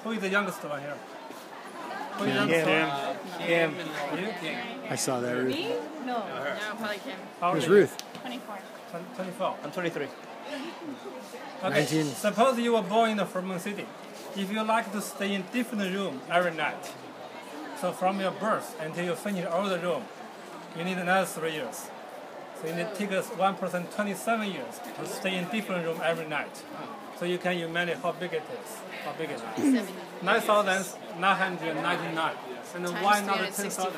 Who is the youngest one here? Who is the Kim. youngest one? Kim. You? I saw that, Ruth. Me? No. No, probably Kim. How old Where's are you? Ruth? 24. 24. I'm 23. Okay. 19. Suppose you were born in a foreign city. If you like to stay in different room every night, so from your birth until you finish all the room, you need another 3 years. So you need to take us 1 person 27 years to stay in different room every night. So you can imagine how big it is. How big it is. 9,999. And why not 10,000?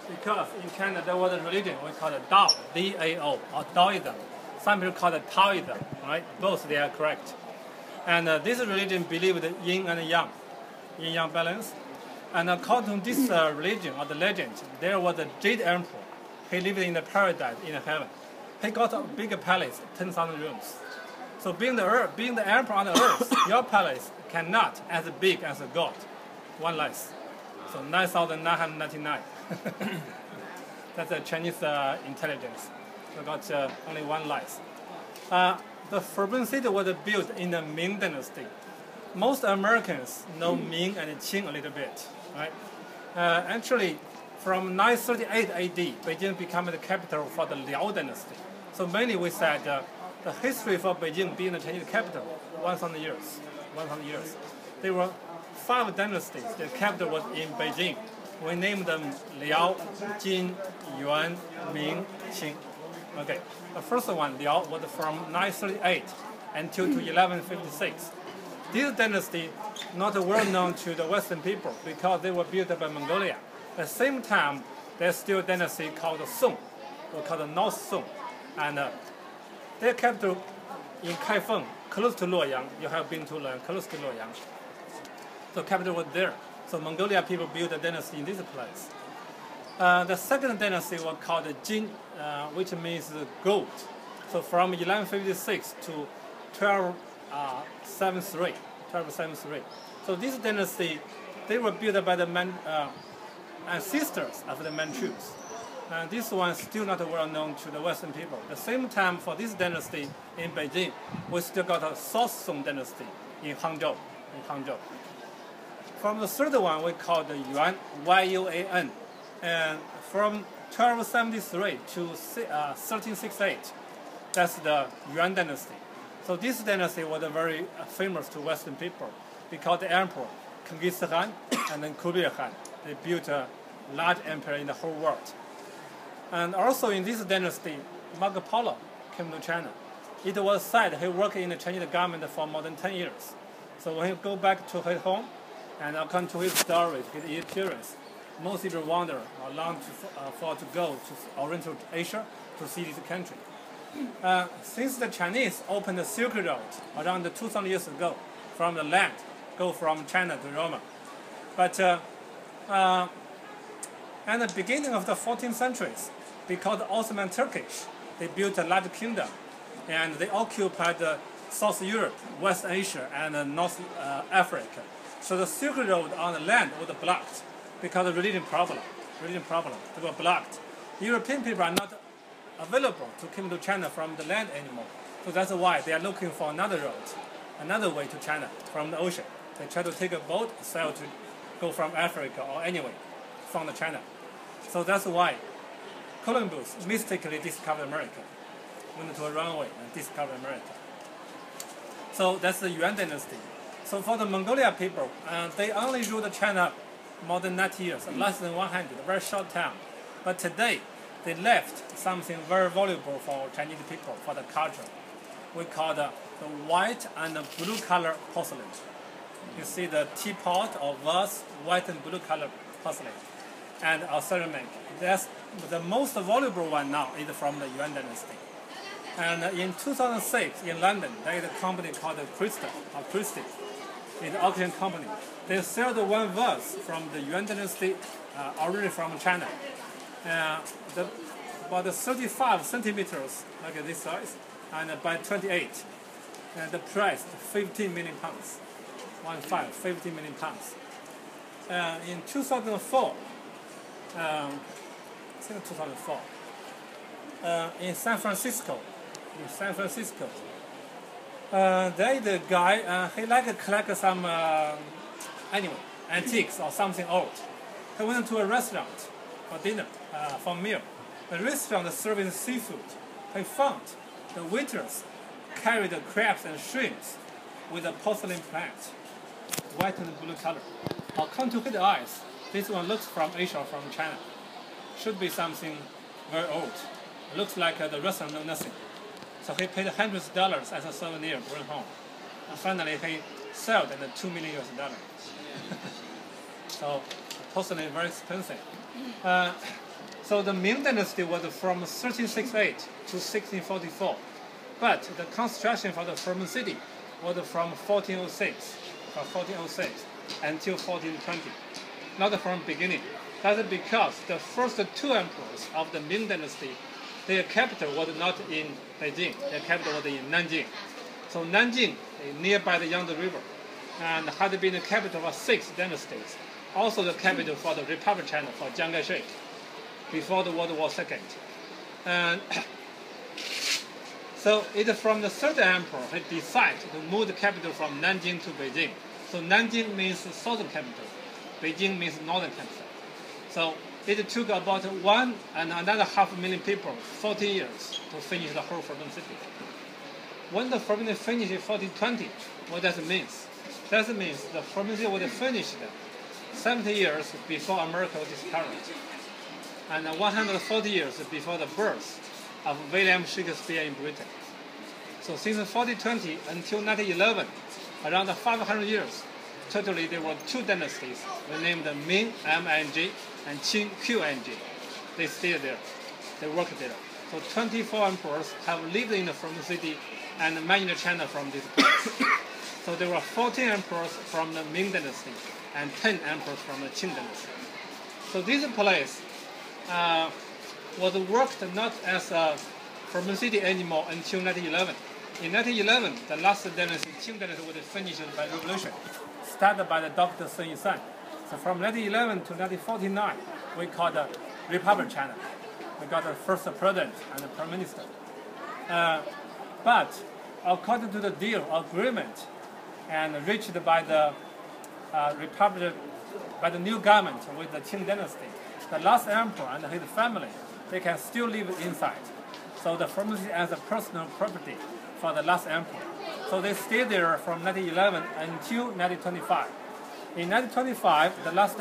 Because in Canada there was a religion we call it Dao, D-A-O, or Daoism. Some people call it Taoism, right? Both they are correct. And this religion believed in yin and yang, yin-yang balance. And according to this religion or the legend, there was a Jade Emperor. He lived in the paradise in heaven. He got a big palace, 10,000 rooms. So being the emperor on the earth, your palace cannot as big as a god, one less. So 9,999. That's the Chinese intelligence. We got only one less. The Forbidden City was built in the Ming Dynasty. Most Americans know Ming and Qing a little bit, right? Actually, from 938 AD, Beijing became the capital for the Liao Dynasty. So mainly we said the history for Beijing being the Chinese capital, 1,000 years. 100 years. There were 5 dynasties. The capital was in Beijing. We named them Liao, Jin, Yuan, Ming, Qing. Okay. The first one, Liao, was from 938 until to 1156. This dynasty not well known to the Western people because they were built by Mongolia. At the same time, there's still a dynasty called Song, or called the North Song. And their capital in Kaifeng, close to Luoyang. You have been to Luoyang, close to Luoyang. The capital was there. So Mongolia people built a dynasty in this place. The second dynasty was called Jin, which means gold. So from 1156 to 1273. So this dynasty, they were built by the ancestors of the Manchus. And this one is still not well known to the Western people. At the same time, for this dynasty in Beijing, we still got a South Song dynasty in Hangzhou. From the third one, we call the Yuan, Y-U-A-N. And from 1273 to 1368, that's the Yuan dynasty. So this dynasty was very famous to Western people because the emperor, Genghis Khan and then Kublai Khan, they built a large empire in the whole world. And also in this dynasty, Marco Polo came to China. It was said he worked in the Chinese government for more than 10 years. So when he go back to his home, and according to his stories, his experience, most people wonder or long to go to Oriental Asia to see this country. Since the Chinese opened the Silk Road around 2,000 years ago from the land, go from China to Roma. But at the beginning of the 14th centuries, because the Ottoman Turkish, they built a large kingdom, and they occupied South Europe, West Asia, and North Africa. So the Silk Road on the land was blocked because of religion problem. They were blocked. European people are not available to come to China from the land anymore. So that's why they are looking for another road, another way to China from the ocean. They try to take a boat, sail to go from Africa or anyway from China. So that's why Columbus mistakenly discovered America, went to a runway and discovered America. So that's the Yuan dynasty. So for the Mongolia people, they only ruled China more than 90 years, less than 100, a very short time. But today, they left something very valuable for Chinese people, for the culture. We call the white and the blue color porcelain. You see the teapot or vase, white and blue color porcelain, and our ceramic. That's the most valuable one now is from the Yuan dynasty. And in 2006 in London, there is a company called Christie. It's an auction company. They sell the one vase from the Yuan dynasty, originally from China. About 35 centimeters, like this size, and by 28. And the price, 15 million pounds. 15 million pounds. In 2004, I think 2004, in San Francisco, there is a guy, he like to collect some anyway, antiques or something old. He went to a restaurant for dinner, for a meal. The restaurant serving seafood. He found the waiters carried the crabs and shrimps with a porcelain plate, white and blue color. According to his eyes, this one looks from Asia or from China. Should be something very old. Looks like the restaurant know nothing. So he paid hundreds of dollars as a souvenir, bring home. And finally he sold at $2 million. So porcelain is very expensive. So the Ming Dynasty was from 1368 to 1644. But the construction for the Forbidden City was from 1406 until 1420. Not from beginning. That's because the first two emperors of the Ming Dynasty, their capital was not in Beijing. Their capital was in Nanjing. So Nanjing, nearby the Yangtze River, and had been the capital for 6 dynasties. Also the capital for the Republic of China, for Chiang Kai-shek, before the World War II. And so it from the third emperor, he decided to move the capital from Nanjing to Beijing. So Nanjing means southern capital. Beijing means northern capital. So it took about 1.5 million people 14 years to finish the whole Forbidden City. When the Forbidden finished in 1420, what does it mean? That means the Forbidden City was finished 70 years before America was discovered, and 140 years before the birth of William Shakespeare in Britain. So since 1420 until 1911, around 500 years, totally there were 2 dynasties. We named them Ming, M-I-N-G, and Qing, Q-N-G. They stayed there. They worked there. So 24 emperors have lived in the Forbidden City and managed China from this place. So there were 14 emperors from the Ming Dynasty and 10 emperors from the Qing Dynasty. So this place was worked not as a Forbidden City anymore until 1911. In 1911, the last dynasty, Qing Dynasty, was finished by revolution, started by the Dr. Sun Yat-sen. So from 1911 to 1949, we call the Republic of China. We got the first president and the prime minister. But according to the deal agreement and reached by the Republic, by the new government with the Qing Dynasty, the last emperor and his family, they can still live inside. So the Forbidden as a personal property for the last emperor. So they stayed there from 1911 until 1925. In 1925, the last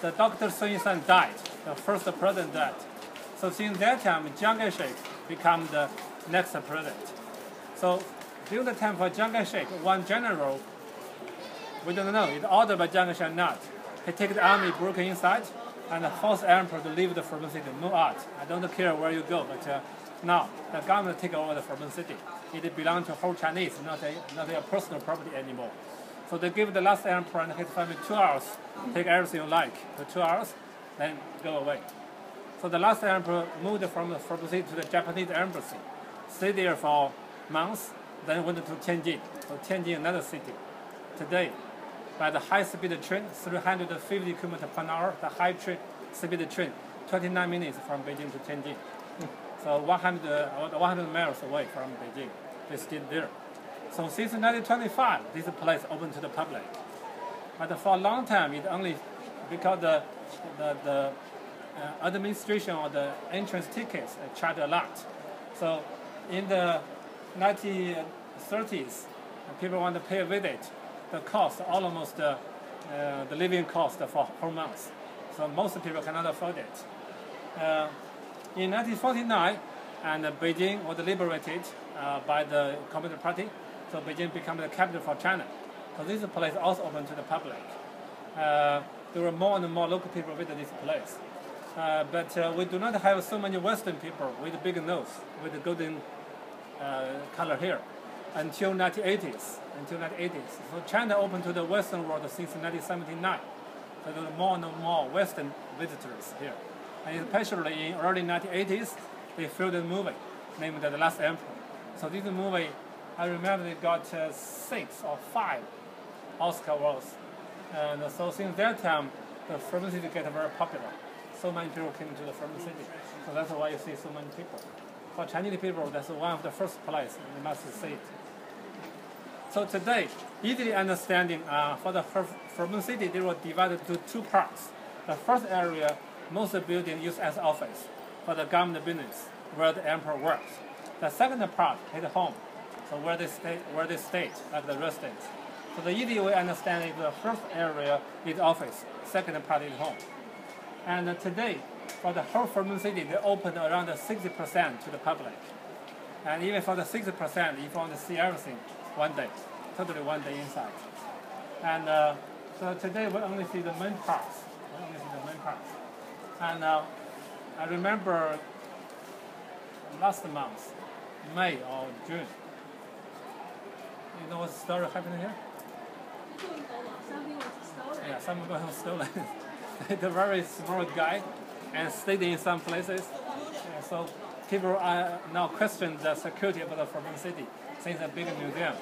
the Dr. Sun Yat-sen died. The first president died. So since that time, Chiang Kai-shek became the next president. So during the time for Chiang Kai-shek, one general, we don't know, it's ordered by Chiang Kai-shek or not. He take the army, broke inside, and forced the emperor to leave the Forbidden City. No art. I don't care where you go, but now the government take over the Forbidden City. It belongs to whole Chinese, not a personal property anymore. So they give the last emperor and his family 2 hours, take everything you like for 2 hours, then go away. So the last emperor moved from the Forbidden City to the Japanese embassy, stayed there for months, then went to Tianjin. So Tianjin, another city. Today, by the high-speed train, 350 km/h, the high-speed train, 29 minutes from Beijing to Tianjin. So 100 miles away from Beijing. They stayed there. So since 1925, this place open to the public. But for a long time, it only because the administration or the entrance tickets charge a lot. So in the 1930s, people want to pay a visit. The cost almost the living cost for whole month. So most people cannot afford it. In 1949, and Beijing was liberated by the Communist Party. So Beijing became the capital for China. So this place also open to the public. There were more and more local people visit this place. But we do not have so many Western people with big nose, with the golden color here, until 1980s. So China opened to the Western world since 1979. So there were more and more Western visitors here. And especially in early 1980s, they filmed a movie named The Last Emperor. So this movie, I remember they got 6 or 5 Oscar awards. And so since that time, the Forbidden City got very popular. So many people came to the Forbidden City. So that's why you see so many people. For Chinese people, that's one of the first places you must see it. So today, easily understanding for the Forbidden City, they were divided into two parts. The first area, most of the buildings used as office for the government business, where the emperor works. The second part is home, so where they stay, like the residence. So the easy way understanding the first area is office, second part is home. And today, for the whole Forbidden City, they open around 60% to the public. And even for the 60%, if you want to see everything, one day, totally one day inside. And so today we only see the main parts. And I remember last month, May or June. You know what story happened here? Something was stolen. Yeah, something was stolen. The very small guy and stayed in some places. Yeah, so people are now question the security of the Forbidden City since a big museum.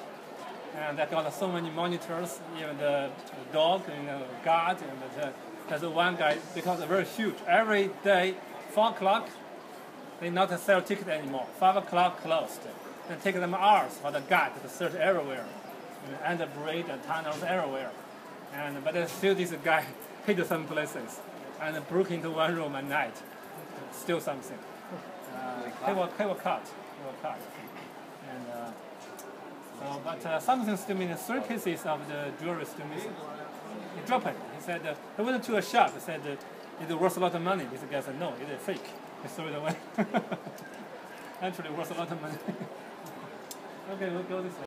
And they got so many monitors, even the dog, guard, and there's one guy, because it's very huge. Every day, 4 o'clock, they not sell ticket anymore. 5 o'clock closed. And take them hours for the guard to search everywhere, and the bridge and tunnels everywhere. But still this guy hid some places and broke into one room at night, steal something. He was caught. And but something still missing. 3 pieces of the jewelry still missing. He dropped it. He said he went to a shop. He said it's worth a lot of money. This guy said no, it's fake. He threw it away. Actually, worth a lot of money. Okay, we'll go this way.